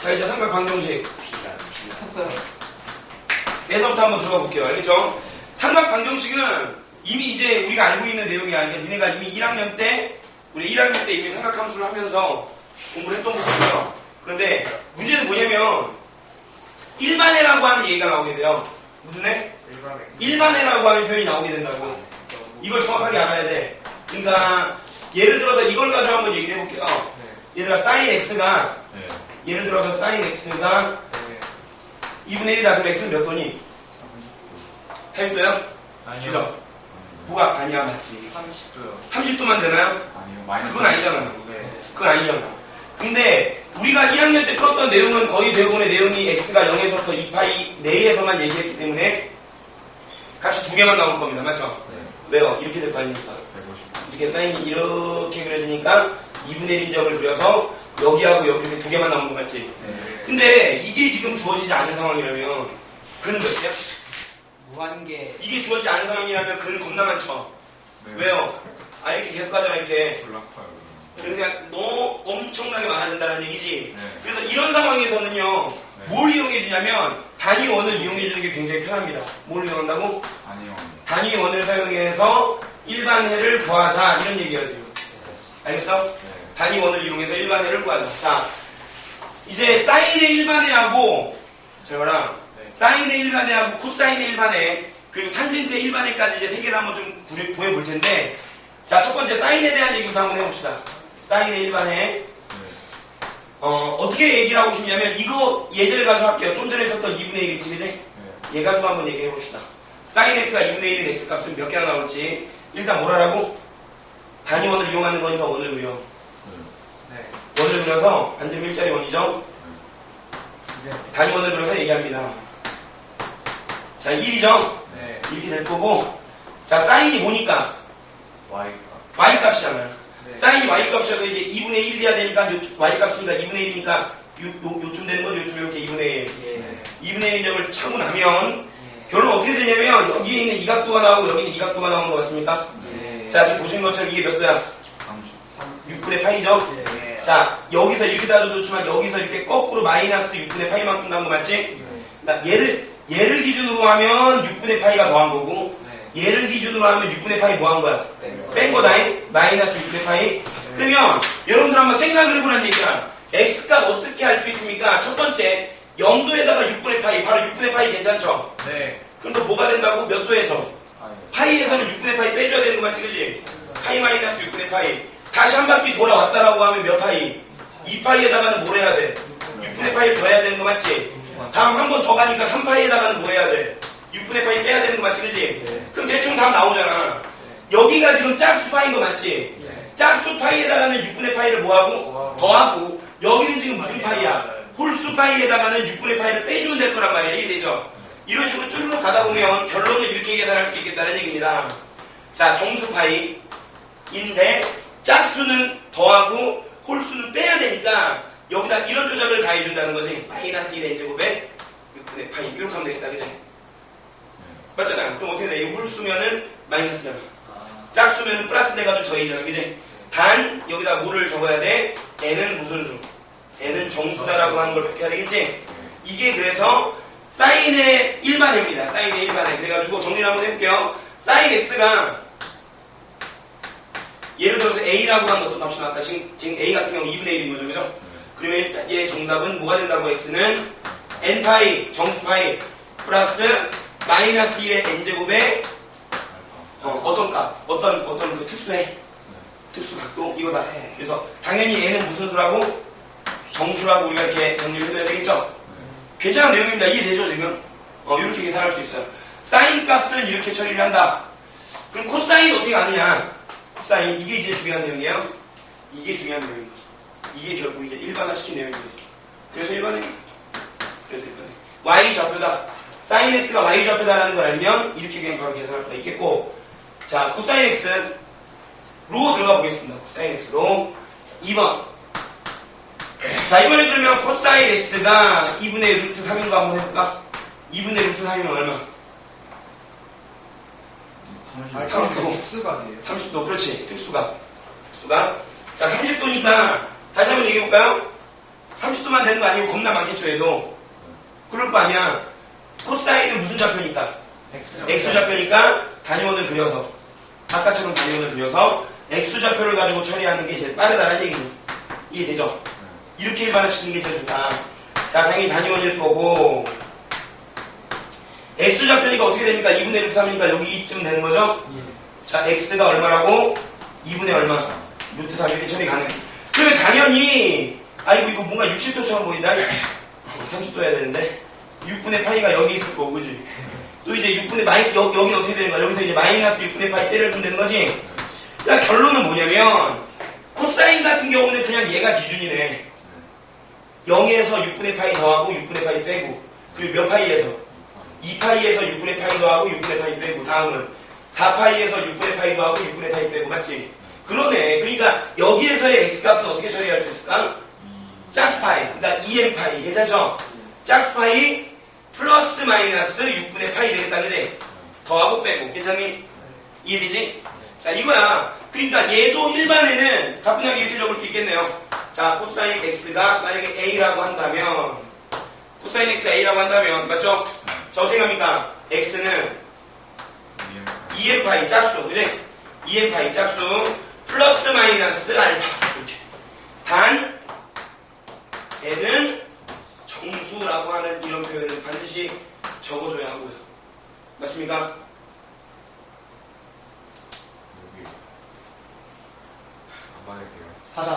자, 이제 삼각방정식. 컸어요. 에서부터 한번 들어가 볼게요. 알겠죠? 삼각방정식은 이미 이제 우리가 알고 있는 내용이 아니라 니네가 이미 1학년 때, 우리 1학년 때 이미 삼각함수를 하면서 공부를 했던 거고요. 그런데 문제는 뭐냐면 일반해라고 하는 얘기가 나오게 돼요. 무슨 해? 일반해라고 하는 표현이 나오게 된다고. 이걸 정확하게 알아야 돼. 그러니까 예를 들어서 이걸 가지고 한번 얘기를 해볼게요. 얘들아, sin x가 예를 들어서 sin x가 2분의 1이다. 그럼 x는 몇 도니? 30도요? 아니요. 그죠? 뭐가 아니야? 맞지? 30도요. 30도만 되나요? 아니요. 마이너스. 그건 아니잖아요. 네. 그건 아니잖아. 근데 우리가 1학년 때 풀었던 내용은 거의 대부분의 내용이 x가 0에서부터 2파이 내에서만 얘기했기 때문에 값이 두 개만 나올 겁니다. 맞죠? 네. 왜요? 이렇게 될 거 아닙니까? 150. 이렇게 사인이 이렇게 그려지니까 2분의 1인 점을 그려서 여기하고 여기 이렇게 두 개만 나온 거 맞지? 네. 근데 이게 지금 주어지지 않은 상황이라면 근은 몇이야? 무한계. 이게 주어지지 않은 상황이라면 근은 겁나 많죠? 네. 왜요? 아, 이렇게 계속 가잖아, 이렇게. 졸라 커요. 그러니까 너무 엄청나게 많아진다는 얘기지. 네. 그래서 이런 상황에서는요, 네. 뭘 이용해주냐면 단위원을 이용해주는 게 굉장히 편합니다. 뭘 이용한다고? 아니요. 단위원을 사용해서 일반해를 구하자, 이런 얘기예요 지금. 알겠어? 네. 단위원을 이용해서 일반해를 구하자. 자, 이제 사인의 일반해하고 잘 봐라. 네. 사인의 일반해하고 코사인의 일반해 그리고 탄젠트의 일반해까지 이제 세 개를 한번 좀 구해볼 텐데, 자, 첫 번째 사인에 대한 얘기부터 한번 해봅시다. 사인의 일반해. 네. 어떻게 얘기를 하고 싶냐면 이거 예제를 가지고 할게요. 좀 전에 썼던 2분의 1 있지, 그지? 네. 얘 가지고 한번 얘기해 봅시다. sin x가 2분의 1인 x 값은 몇 개나 나올지. 일단 뭘 하라고? 단위원을 이용하는 거니까 원을 그려. 네. 원을 그려서 반지름 일자리 원이죠. 네. 단위원을 그려서 얘기합니다. 자, 1이죠. 네. 이렇게 될 거고, 자, 사인이 뭐니까? Y가. y 값이잖아요. 네. 사인이 y 값이어서 이제 2분의 1이 돼야 되니까 y 값이니까 2분의 1이니까 요쯤 되는 거죠. 요쯤 이렇게 2분의 1. 예. 2분의 1 점을 차고 나면 예. 결론 어떻게 되냐면 여기에 있는 이 각도가 나오고 여기는 이 각도가 나오는 거 같습니까? 예. 자, 지금 보시는 것처럼 이게 몇 도야? 30. 6분의 파이죠? 예. 자, 여기서 이렇게 따져도 좋지만 여기서 이렇게 거꾸로 마이너스 6분의 파이만큼 나온 거 맞지? 그러니까 얘를 기준으로 하면 6분의 파이가 더한 거고, 네. 얘를 기준으로 하면 6분의 파이 뭐 한 거야? 네. 뺀 거다잉? 마이너스 6분의 파이. 그러면 여러분들 한번 생각을 해보라는 얘기야. x값 어떻게 할 수 있습니까? 첫 번째 0도에다가 6분의 파이, 바로 6분의 파이 괜찮죠? 네. 그럼 또 뭐가 된다고? 몇 도에서? 아니요. 파이에서는 6분의 파이 빼줘야 되는 거 맞지, 그지? 파이 마이너스 6분의 파이. 다시 한 바퀴 돌아왔다라고 하면 몇 파이? 2파이에다가는 뭘 해야 돼? 6분의 파이를 더 해야 되는 거 맞지? 다음 한 번 더 가니까 3파이에다가는 뭐 해야 돼? 6분의 파이 빼야 되는 거 맞지, 그지? 네. 그럼 대충 답 나오잖아. 여기가 지금 짝수 파인 거 맞지? 네. 짝수 파이에다가는 6분의 파이를 뭐하고? 더하고. 여기는 지금 무슨 파이야? 홀수 파이에다가는 6분의 파이를 빼주면 될 거란 말이야. 이해되죠? 이런 식으로 쭈르륵 가다 보면 결론은 이렇게 계산할 수 있겠다는 얘기입니다. 자, 정수 파이인데 짝수는 더하고 홀수는 빼야 되니까 여기다 이런 조작을 가해준다는 거지. 마이너스 1 n제곱에 6분의 파이. 이렇게 하면 되겠다. 그지? 맞잖아요. 그럼 어떻게 돼? 이 홀수면은 마이너스잖아. 짝수면은 플러스 돼가지고 더해지잖아. 그지? 단 여기다 뭐를 적어야 돼? n은 무슨 수? n은 정수다라고 하는 걸 밝혀야 되겠지? 이게 그래서 사인의 일반해입니다. 사인의 일반해. 그래가지고 정리를 한번 해볼게요. 사인 x가 예를 들어서 a라고 하는 것도 값이 나왔다. 지금 a 같은 경우 2분의 1인 거죠. 그죠? 그러면 일단 얘 정답은 뭐가 된다고? x는 n파이 정수파이 플러스 마이너스 1의 n제곱에 어떤 값? 어떤 그 특수해? 특수 각도? 이거다. 그래서 당연히 얘는 무슨 수라고? 정수라고 우리가 이렇게 정리를 해둬야 되겠죠? 괜찮은 내용입니다. 이해되죠 지금? 이렇게 계산할 수 있어요. 사인 값을 이렇게 처리를 한다. 그럼 코사인 어떻게 가느냐? 코사인 이게 이제 중요한 내용이에요. 이게 중요한 내용인 거죠. 이게 결국 이제 일반화시킨 내용인 거죠. 그래서 일반해. y 좌표다. 사인 x가 y 좌표다라는 걸 알면 이렇게 그냥 바로 계산할 수가 있겠고, 자, 코사인 x로 들어가 보겠습니다. 코사인 x로 2번. 자, 이번에 그러면 코사인 x가 2분의 루트 3인 거 한번 해볼까? 2분의 루트 3이면 얼마? 30도. 특수각이에요. 30도. 그렇지. 특수각. 자, 30도니까 다시 한번 얘기해볼까요? 30도만 되는 거 아니고 겁나 많겠죠, 얘도. 그럴 거 아니야. 코사인은 무슨 좌표니까? X좌표니까 단위원을 그려서, 아까처럼 단위원을 그려서 X좌표를 가지고 처리하는 게 제일 빠르다는 얘기죠. 이해되죠? 이렇게 일반화시키는 게 제일 좋다. 자, 당연히 단위원일 거고, X좌표니까 어떻게 됩니까? 2분의 루트 3이니까 여기쯤 되는 거죠? 자, X가 얼마라고? 2분의 얼마? 루트 3 이렇게 처리 가능. 그러면 당연히, 아이고, 이거 뭔가 60도처럼 보인다? 30도 해야 되는데. 6분의 파이가 여기 있을 거고, 그지? 또 이제 6분의 여기는 어떻게 되는 거야? 여기서 이제 마이너스 6분의 파이 때려주면 되는 거지? 그러니까 결론은 뭐냐면, 코사인 같은 경우는 그냥 얘가 기준이네. 0에서 6분의 파이 더하고 6분의 파이 빼고. 그리고 몇 파이에서? 2파이에서 6분의 파이 더하고 6분의 파이 빼고. 다음은 4파이에서 6분의 파이 더하고 6분의 파이 빼고. 맞지? 그러네. 그러니까 여기에서의 x값은 어떻게 처리할 수 있을까? 짝수파이. 그러니까 2n파이. 괜찮죠? 짝수파이 플러스 마이너스 6분의 파이 되겠다. 그지? 더하고 빼고. 괜찮니? 이해되지? 자, 이거야. 그러니까 얘도 일반에는 가뿐하게 이렇게 적을 수 있겠네요. 자, 코사인 x가 만약에 a라고 한다면, 코사인 x가 a라고 한다면, 맞죠? 자, 어떻게 갑니까? x는 2n파이 짝수. 그지? 2n파이 짝수 플러스 마이너스 알파. 이렇게. 단 n은 정수라고 하는 이런 표현을 반드시 적어줘야 하고요. 맞습니까? 여기 안 받을게요. 받아.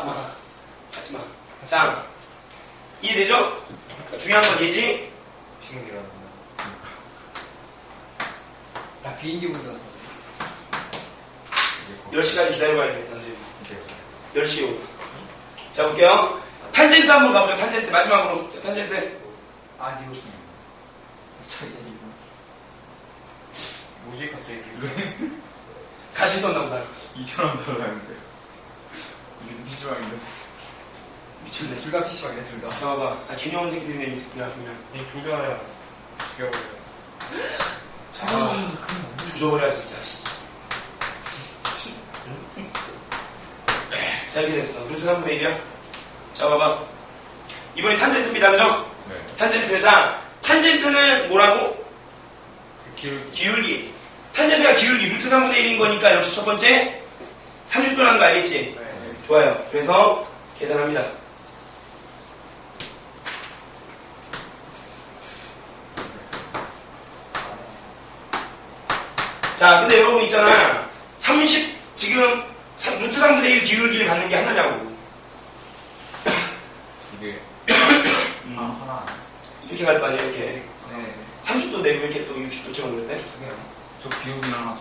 하지마. 자, 이해되죠? 자, 중요한 건 얘지? 비행기라는 나 비행기 불렀어. 10시까지 기다려봐야 되겠다. 이제 10시에 오고. 자, 볼게요. 탄젠트 한번 가보죠. 탄젠트. 마지막으로. 자, 탄젠트. 아, 니오. 저기 이거. 뭐지 갑자기 같이 썼나 보다. 2,000원 달라는데 무슨 PC방인데 미쳤네. 둘 다 PC방이네, 둘 다. 자, 봐봐. 아, 개념 없는 새끼들이네, 이 새끼야, 그냥. 이 조져야 죽여버려. 조져버려야, 진짜. 자, 이렇게 됐어. 루트 3분의 1이야. 자, 봐봐. 이번엔 탄젠트입니다, 그죠? 네. 탄젠트. 자, 탄젠트는 뭐라고? 그 기울기. 탄젠트가 기울기. 루트 3분의 1인 거니까 역시 첫 번째 30도라는 거 알겠지? 네. 좋아요. 그래서 계산합니다. 자, 근데 여러분 있잖아. 30, 지금 루트 3분의 1 기울기를 갖는 게 하나냐고. 두 개. 하나. 이렇게 갈 거 아니야, 이렇게. 네. 30도 내고 이렇게 또 60도처럼 그런데? 두 개요. 저 기울기는 하나.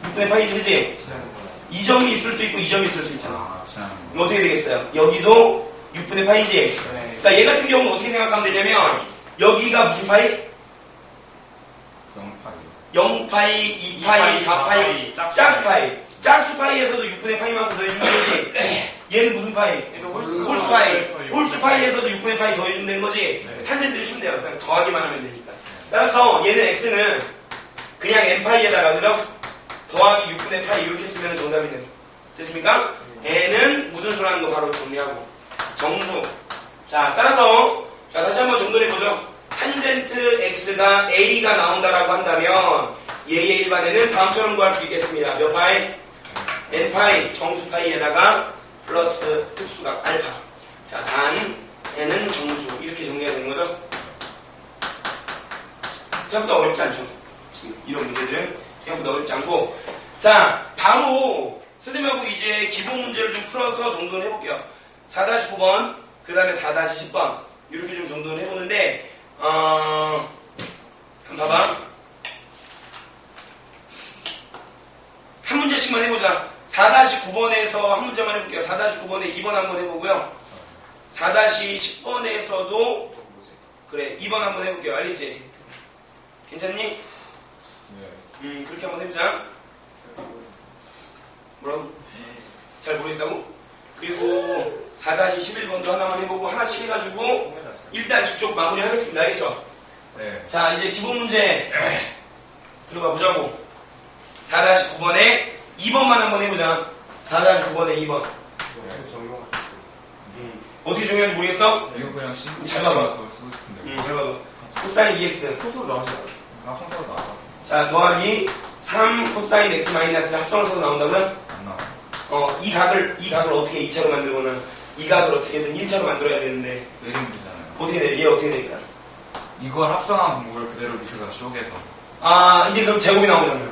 6분의 파이지, 그지? 지나는 거야. 2점이 있을 수 있고 2점이 있을 수 있잖아. 아, 지나는 거. 이거 어떻게 되겠어요? 여기도 6분의 파이지? 네. 그러니까 얘 같은 경우는 어떻게 생각하면 되냐면, 여기가 무슨 파이? 0파이. 0파이, 2파이, 4파이, 짝수파이. 짝수파이에서도 6분의 파이만큼 더해주면 되지. 얘는 무슨 파이? 홀수파이. 홀수파이에서도 6분의 파이 더해주면 되는 거지. 네. 탄젠트를 쉬면 돼요. 그냥 더하기만 하면 되니까. 따라서 얘는 x는 그냥 n파이에다가, 그죠? 더하기 6분의 파이 이렇게 쓰면 정답이네요. 됐습니까? n은 무슨 수라는 거 바로 정리하고. 정수. 자, 따라서 자, 다시 한번 정돈해보죠. 탄젠트 x가 a가 나온다라고 한다면 얘의 일반에는 다음처럼 구할 수 있겠습니다. 몇 파이? n파이 정수 파이에다가 플러스 특수각 알파. 자, 단 n은 정수. 이렇게 정리가 되는 거죠. 생각보다 어렵지 않죠. 지금 이런 문제들은 생각보다 어렵지 않고. 자, 바로 선생님하고 이제 기본 문제를 좀 풀어서 정돈을 해볼게요. 4-9번, 그 다음에 4-10번 이렇게 좀 정돈을 해보는데 한번 봐봐. 한 문제씩만 해보자. 4-9번에서 한 문제만 해볼게요. 4-9번에 2번 한번 해보고요. 4-10번에서도 그래 2번 한번 해볼게요. 알겠지? 괜찮니? 네. 그렇게 한번 해보자. 뭐라고? 잘 모르겠다고? 그리고 4-11번도 하나만 해보고 하나씩 해가지고 일단 이쪽 마무리 하겠습니다. 알겠죠? 네. 자, 이제 기본 문제 들어가 보자고. 4-9번에 2번만 한번 해보자. 4-9번에 2번. 어떻게 정의하는지 모르겠어? 이거 그냥 신 잘 봐봐. 그걸 쓰고 싶은데. 잘 봐봐. 코사인 2x. 코스로 나오죠. 합성사로 나왔어. 자, 더하기 3 코사인 x 마이너스 합성을 써서 나온다고요? 안 나와. 이 각을 어떻게 2차로 만들거나 이 각을 어떻게든 1차로 만들어야 되는데 내리면 되잖아요. 어떻게 내려? 얘 어떻게 내릴까? 이걸 합성한 공을 그대로 밑에다 쪼개서 이제 그럼 제곱이 나오잖아요.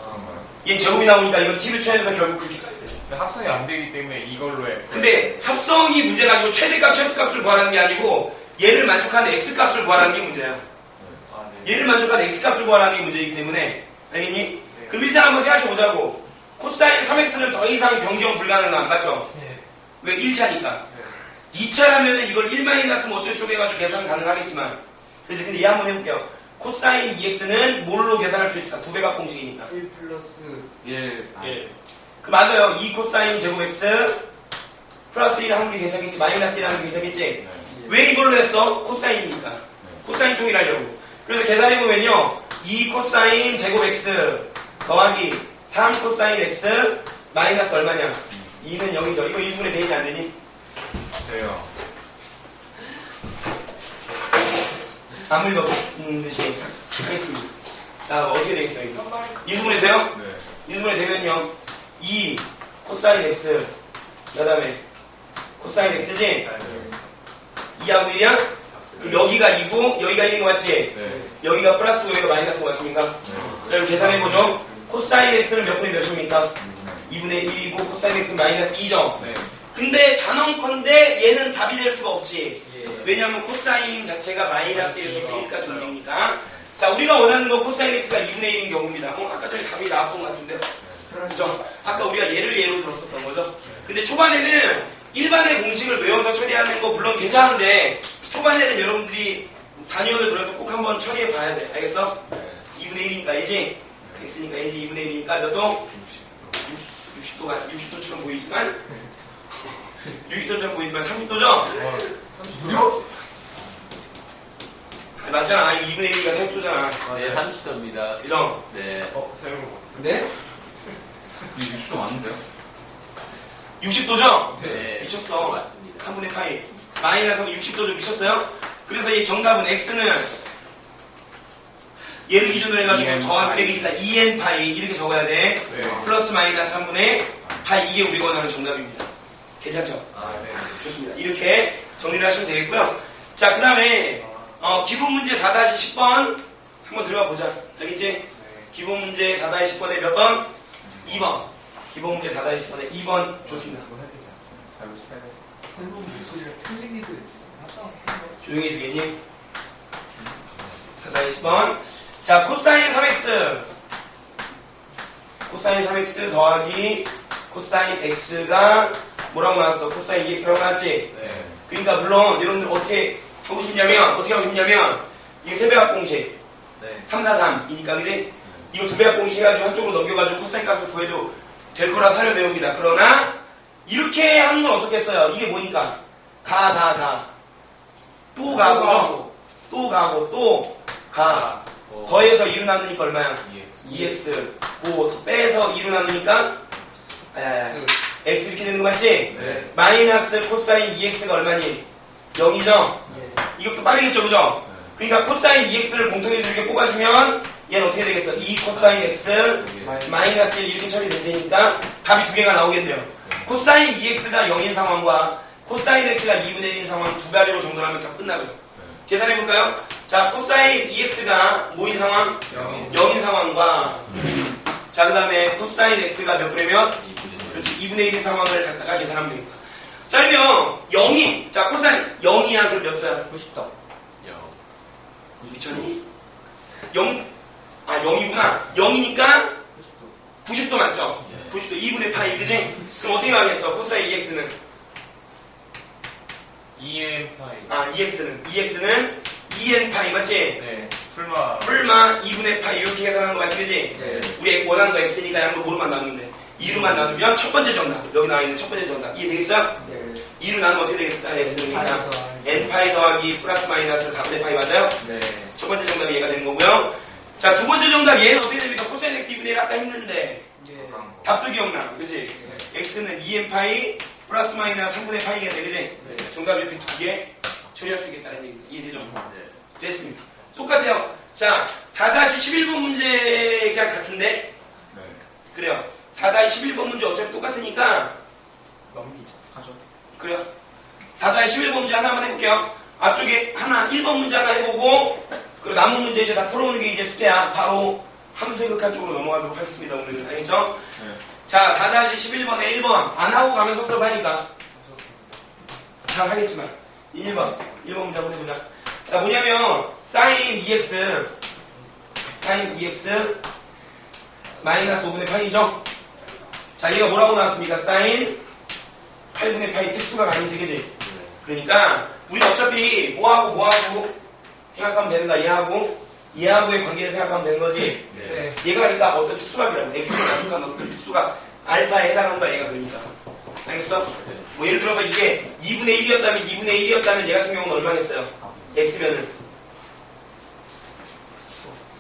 그런가요? 얘 제곱이 나오니까 이건 t를 쳐내서 결국 그렇게 가야 돼. 합성이 안 되기 때문에 이걸로 해. 근데 합성이 문제가 아니고 최대값, 최소값을 구하라는 게 아니고 얘를 만족하는 x값을 구하라는 게 문제야. 아, 네. 얘를 만족하는 x값을 구하라는 게 문제이기 때문에 알겠니? 네. 그럼 일단 한번 생각해 보자고. 코사인 3x는 더 이상 변경 불가능한 맞죠? 예. 왜 1차니까. 2차라면 이걸 1 뭐 어쩌고 해가지고 계산 가능하겠지만 그래서 근데 얘 한번 해볼게요. 코사인 2x는 뭘로 계산할 수 있을까? 2배각 공식이니까. 1 플러스 예. 예. 그 맞아요. 2 코사인 제곱 x 플러스 1 하는 게 괜찮겠지. 마이너스 1 하는 게 괜찮겠지. 네. 왜 이걸로 했어? 코사인이니까. 코사인 통일하려고. 그래서 계산해보면요. 2 코사인 제곱 x 더하기 3 코사인 x 마이너스 얼마냐? 2는 0이죠. 이거 인수분해 되니 안 되니? 돼요. 아무 일도 없는 듯이 하겠습니다. 자, 어떻게 되겠어요? 이거? 인수분해 돼요? 네. 인수분해 되면요. 2 코사인 x 그 다음에 코사인 x지? 2하고 1이야? 그럼 여기가 2고 여기가 1인 거 맞지? 네. 여기가 플러스고 여기가 마이너스가 맞습니까? 네. 자, 이거 계산해보죠. 코사인 x는 몇 분의 몇입니까? 2분의 1이고 코사인 x는 마이너스 2죠? 네. 근데 단언컨대 얘는 답이 될 수가 없지. 예. 왜냐하면 코사인 자체가 마이너스 1에서 1까지 움직이니까. 자, 우리가 원하는 건 코사인 x가 2분의 1인 경우입니다. 아까 전에 답이 나왔던 것 같은데. 그죠? 아까 우리가 얘를 예로 들었었던 거죠. 근데 초반에는 일반의 공식을 외워서 처리하는 거 물론 괜찮은데 초반에는 여러분들이 단위원을 들어서 꼭 한번 처리해 봐야 돼. 알겠어? 2분의 1이니까 알지? x니까 알지? 2분의 1이니까 몇 도? 60도가 60도처럼 보이지만 60도처럼 보이지만 30도죠? 30도요? 맞잖아. 이거 2분의 1이니까 30도잖아. 네, 30도입니다. 그죠? 네. 세우는 거 없어. 네? 이게 60도 맞는데요? 60도죠? 네. 미쳤어. 맞습니다. 3분의 파이. 마이너스 60도죠? 미쳤어요? 그래서 이 정답은 x는 얘를 기준으로 해가지고 2n 더하기 빼기니까 2n 파이 이렇게 적어야 돼. 네. 플러스 마이너스 3분의 파이 이게 우리가 원하는 정답입니다. 괜찮죠? 아, 네. 좋습니다. 이렇게 정리를 하시면 되겠고요. 자, 그 다음에 기본 문제 4-10번 한번 들어가 보자. 알겠지? 기본 문제 4-10번에 몇 번? 2번. 기본 문제 4-10번에 2번 좋습니다. 설문 목소리가 틀리기도 조용히 해주겠니? 4-10번. 자, 코사인 3x. 코사인 3x 더하기 코사인 x가 뭐라고 나왔어? 코사인 2x라고 나왔지? 네. 그러니까 물론 여러분들 어떻게 하고 싶냐면 이게 세배합 공식 네. 343이니까 그지? 이거 두배합 공식 해가지고 한쪽으로 넘겨가지고 코사인 값을 구해도 될 거라 사료되옵니다. 그러나 이렇게 하는 건 어떻겠어요? 이게 뭐니까? 또 가고죠? 또 가고 또 가. 더해서 2로 나누니까 얼마야? 2x. 더 빼서 2로 나누니까 x 이렇게 되는 거 맞지? 네. 마이너스 코사인 2x가 얼마니? 0이죠? 이것도 빠르겠죠, 그죠? 그러니까 코사인 2x를 공통인수 이렇게 뽑아주면 얘는 어떻게 되겠어? 2 코사인 x 마이너스 1 이렇게 처리될 테니까 답이 두 개가 나오겠네요. 코사인 2x가 0인 상황과 코사인 x가 2분의 1인 상황 두 가지로 정돈하면 다 끝나죠. 계산해볼까요? 자, 코사인 2x가 뭐인 상황? 0인 상황과 자, 그 다음에 코사인 x가 몇 분의 몇? 그렇지, 2분의 1인 상황을 갖다가 계산하면 되겠다. 자, 그러면 0이, 자, 코사인 0이야. 그럼 몇 도야? 90도. 미쳤니? 0이구나. 0이니까 90도 맞죠? 90도 2분의 파이, 그지? 그럼 어떻게 가겠어? 코사인 2x는? 2n 파이. 2x는 2n 파이, 맞지? 네. 풀마. 뿔마 2분의 파이 이렇게 계산하는 거 맞지, 그지? 네. 우리 원하는 거 x니까 양거 뭐로만 나누면 돼. 2로만 나누면 첫 번째 정답. 여기 나와 있는 첫 번째 정답. 이해되겠어요? 네. 2로 나누면 어떻게 되겠습니까? x니까 n 파이 더하기 플러스 마이너스 4분의 파이 맞아요? 네. 첫 번째 정답이 얘가 되는 거고요. 자, 두 번째 정답 얘는 어떻게 됩니까? 코사인 x 2분의 1 아까 했는데 예. 답도 기억나, 그지? x는 2n 파이 플러스 마이너스 3분의 파이겠네, 그지? 네. 정답 이렇게 두 개 처리할 수 있겠다는 얘기입니다. 이해되죠? 네. 됐습니다. 똑같아요. 자, 4-11번 문제 그냥 같은데? 네. 그래요. 4-11번 문제 어차피 똑같으니까, 넘기죠. 하죠. 그래요. 4-11번 문제 하나만 해볼게요. 앞쪽에 하나, 1번 문제 하나 해보고, 그리고 남은 문제 이제 다 풀어오는 게 이제 숙제야. 바로 함수 해극한 쪽으로 넘어가도록 하겠습니다, 오늘은. 알겠죠? 네. 자, 4-11번에 1번. 안 하고 가면 섭섭하니까. 잘 하겠지만. 1번 문제 한번 해보자. 자, 뭐냐면, sin 2x, 마이너스 5분의 파이죠? 자, 얘가 뭐라고 나왔습니까? sin 8분의 파이 특수가 아니지, 그지? 그러니까, 우리 어차피 뭐하고 생각하면 되는 거야. 얘하고의 관계를 생각하면 되는 거지. 네. 얘가 그러니까 어떤 특수각이라고. x를 가족한 어떤 특수각. 알파에 해당하는 거야, 얘가 그러니까. 알겠어? 뭐 예를 들어서 이게 2분의 1이었다면 얘 같은 경우는 얼마겠어요? x면은.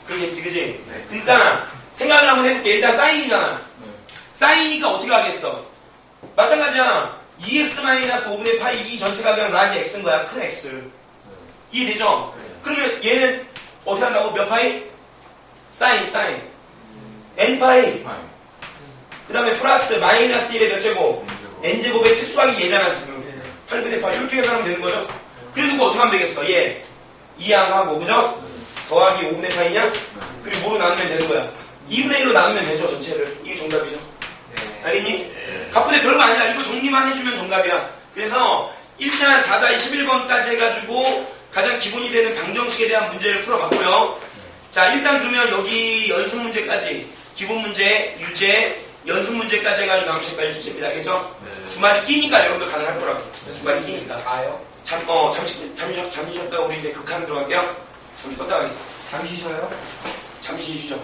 그러겠지, 그지? 네. 그러니까, 생각을 한번 해볼게. 일단 사인이잖아. 네. 사인이니까 어떻게 하겠어? 마찬가지야. 2x-5분의 파이 이 전체가 그냥 라지 x인 거야. 큰 x. 이해되죠? 네. 그러면 얘는 어떻게 한다고? 몇 파이? 사인. n파이. 파이. 그 다음에 플러스 마이너스 1의 몇 제곱? n제곱의 특수각이 얘잖아, 지금. 네. 8분의 8. 이렇게 계산하면 되는 거죠? 그래 놓고 어떻게 하면 되겠어? 얘. 이항하고, 그죠? 더하기 5분의 파이냐? 그리고 뭐로 나누면 되는 거야? 2분의 1로 나누면 되죠, 전체를. 이게 정답이죠. 네. 알겠니? 네. 가뿐히 별거 아니라 이거 정리만 해주면 정답이야. 그래서 일단 4-11번까지 해가지고 가장 기본이 되는 방정식에 대한 문제를 풀어봤고요. 자, 일단 그러면 여기 연습 문제까지, 기본 문제, 유제, 연습 문제까지 해가지고 다음 시간까지 숙제입니다. 알겠죠? 네. 주말이 끼니까 여러분들 가능할 거라고. 주말이 끼니까. 다요? 잠시 쉬었다가 우리 이제 극한 들어갈게요. 잠시 껐다 가겠습니다. 잠시 쉬어요? 잠시 쉬죠.